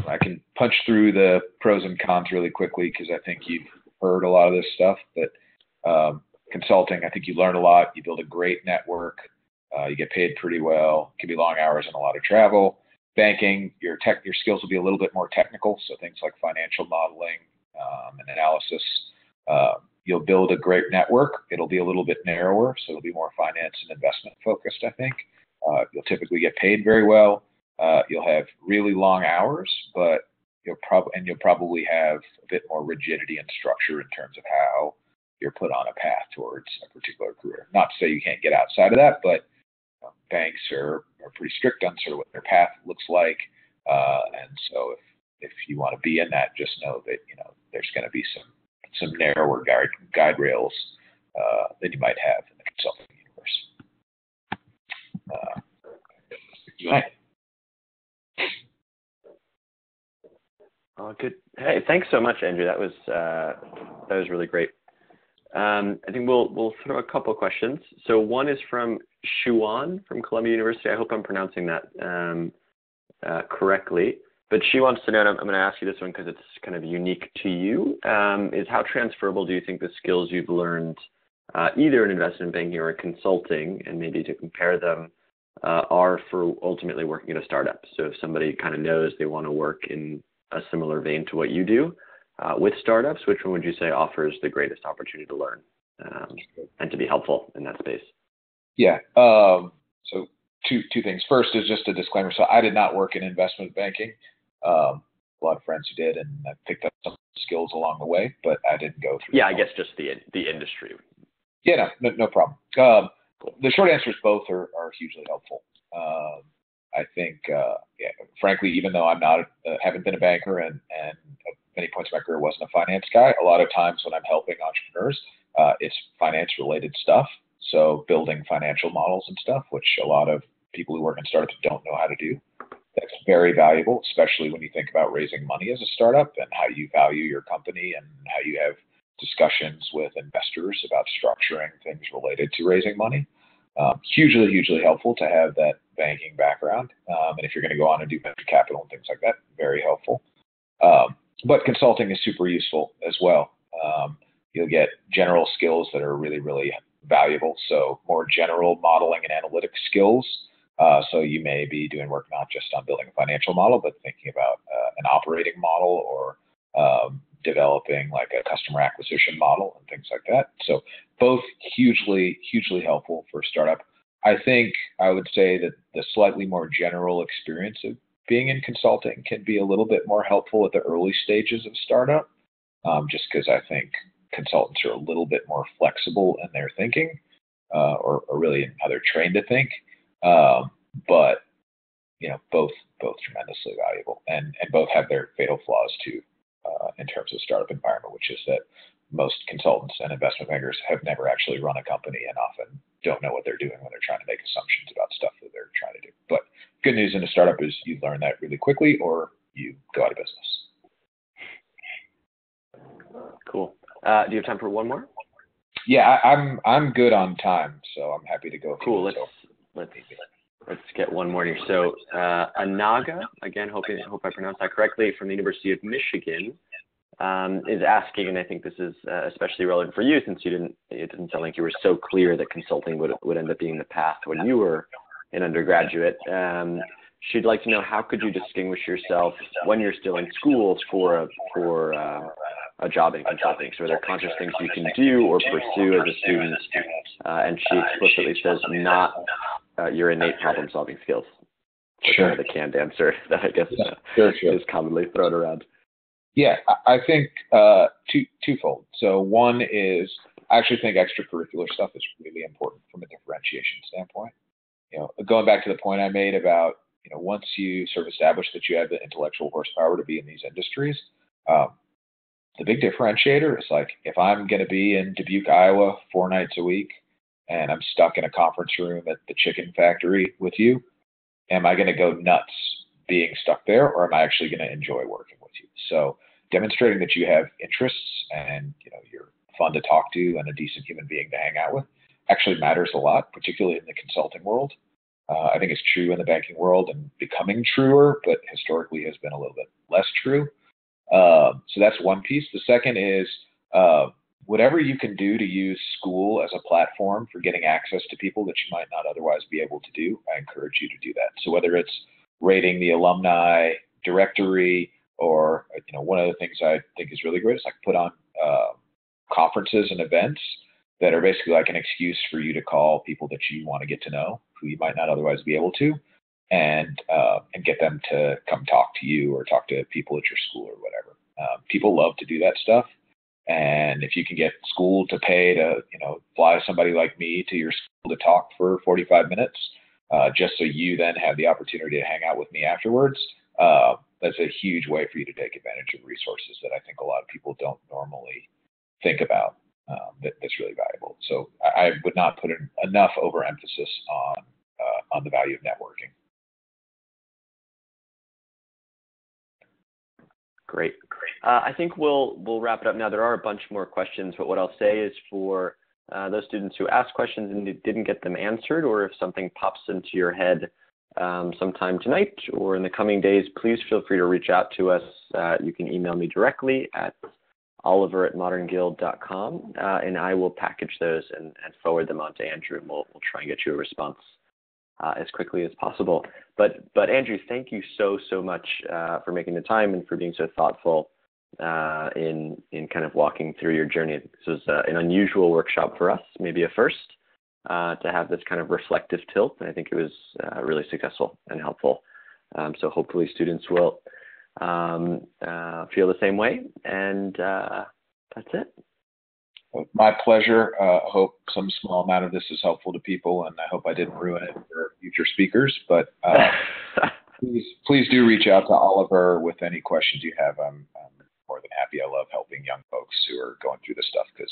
I can punch through the pros and cons really quickly because I think you've heard a lot of this stuff. But consulting, I think you learn a lot. You build a great network. You get paid pretty well. It can be long hours and a lot of travel. Banking, your skills will be a little bit more technical, so things like financial modeling and analysis. You'll build a great network. It'll be a little bit narrower, so it'll be more finance and investment focused, I think. You'll typically get paid very well. You'll have really long hours, but you'll probably have a bit more rigidity and structure in terms of how you're put on a path towards a particular career. Not to say you can't get outside of that, but banks are pretty strict on sort of what their path looks like. And so if you want to be in that, just know that there's going to be some narrower guide rails than you might have in the consulting universe. Good. Hey, thanks so much, Andrew. That was really great. I think we'll throw a couple of questions. So one is from Shuan from Columbia University. I hope I'm pronouncing that correctly. But she wants to know, and I'm going to ask you this one because it's kind of unique to you, is how transferable do you think the skills you've learned either in investment banking or in consulting, and maybe to compare them, are for ultimately working at a startup? So if somebody kind of knows they want to work in a similar vein to what you do with startups, which one would you say offers the greatest opportunity to learn and to be helpful in that space? Yeah. So two things. First is just a disclaimer. So I did not work in investment banking. A lot of friends who did, and I picked up some skills along the way, but I didn't go through. Yeah, I guess just the industry. Yeah, no problem. The short answer is both are hugely helpful. I think, frankly, even though I'm not, haven't been a banker and at many points in my career wasn't a finance guy, a lot of times when I'm helping entrepreneurs, it's finance related stuff. So building financial models and stuff, which a lot of people who work in startups don't know how to do. That's very valuable, especially when you think about raising money as a startup and how you value your company and how you have discussions with investors about structuring things related to raising money. Hugely helpful to have that banking background. And if you're going to go on and do venture capital and things like that, very helpful. But consulting is super useful as well. You'll get general skills that are really valuable. So more general modeling and analytics skills. So you may be doing work not just on building a financial model, but thinking about an operating model or developing like a customer acquisition model and things like that. So both hugely helpful for a startup. I think I would say that the slightly more general experience of being in consulting can be a little bit more helpful at the early stages of startup, just because I think consultants are a little bit more flexible in their thinking, or really in how they're trained to think. But both tremendously valuable, and both have their fatal flaws too, in terms of startup environment, which is that most consultants and investment bankers have never actually run a company and often don't know what they're doing when they're trying to make assumptions about stuff that they're trying to do. But good news in a startup is you learn that really quickly or you go out of business. Cool. Do you have time for one more? Yeah, I'm good on time, so I'm happy to go. Cool. Let's get one more here. So Anaga, again, hope I pronounced that correctly, from the University of Michigan, is asking, and I think this is especially relevant for you since it didn't sound like you were so clear that consulting would end up being the path when you were an undergraduate. She'd like to know, how could you distinguish yourself when you're still in school for a job in consulting? So are there conscious things you can do or pursue as a student? And she explicitly says not your innate problem-solving skills. Sure. The canned answer that I guess sure. is commonly thrown around. Yeah, I think twofold. So one is, I actually think extracurricular stuff is really important from a differentiation standpoint. Going back to the point I made about, once you sort of establish that you have the intellectual horsepower to be in these industries, the big differentiator is like if I'm going to be in Dubuque, Iowa 4 nights a week and I'm stuck in a conference room at the chicken factory with you, am I going to go nuts being stuck there, or am I actually going to enjoy working with you? So demonstrating that you have interests and you're fun to talk to and a decent human being to hang out with actually matters a lot, particularly in the consulting world. I think it's true in the banking world and becoming truer, but historically has been a little bit less true. So that's one piece. The second is whatever you can do to use school as a platform for getting access to people that you might not otherwise be able to do, I encourage you to do that. So whether it's rating the alumni directory, or one of the things I think is really great is like put on conferences and events that are basically like an excuse for you to call people that you want to get to know, who you might not otherwise be able to, and get them to come talk to you or talk to people at your school or whatever. People love to do that stuff, and if you can get school to pay to fly somebody like me to your school to talk for 45 minutes, just so you then have the opportunity to hang out with me afterwards, that's a huge way for you to take advantage of resources that I think a lot of people don't normally think about. That's really valuable. So I would not put enough overemphasis on the value of networking. Great. I think we'll wrap it up now. There are a bunch more questions, but what I'll say is for those students who asked questions and didn't get them answered, or if something pops into your head sometime tonight or in the coming days, please feel free to reach out to us. You can email me directly at oliver@modernguild.com, and I will package those and forward them on to Andrew, and we'll try and get you a response as quickly as possible. But Andrew, thank you so much for making the time and for being so thoughtful in kind of walking through your journey. This was an unusual workshop for us, maybe a first, to have this kind of reflective tilt, and I think it was really successful and helpful. So hopefully students will feel the same way, and that's it. My pleasure. I hope some small amount of this is helpful to people, and I hope I didn't ruin it for future speakers. But please do reach out to Oliver with any questions you have. I'm more than happy. I love helping young folks who are going through this stuff because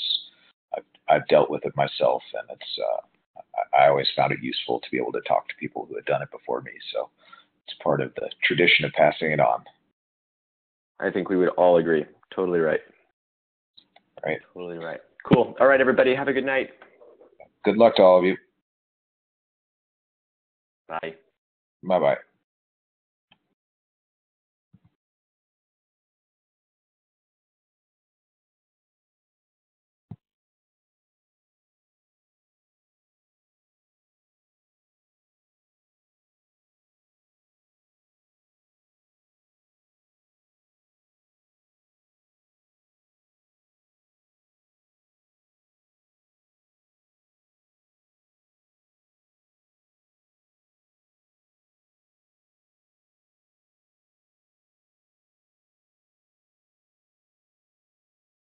I've dealt with it myself, and it's I always found it useful to be able to talk to people who had done it before me. So it's part of the tradition of passing it on. I think we would all agree. Totally right. Right. Totally right. Cool. All right, everybody. Have a good night. Good luck to all of you. Bye. Bye-bye.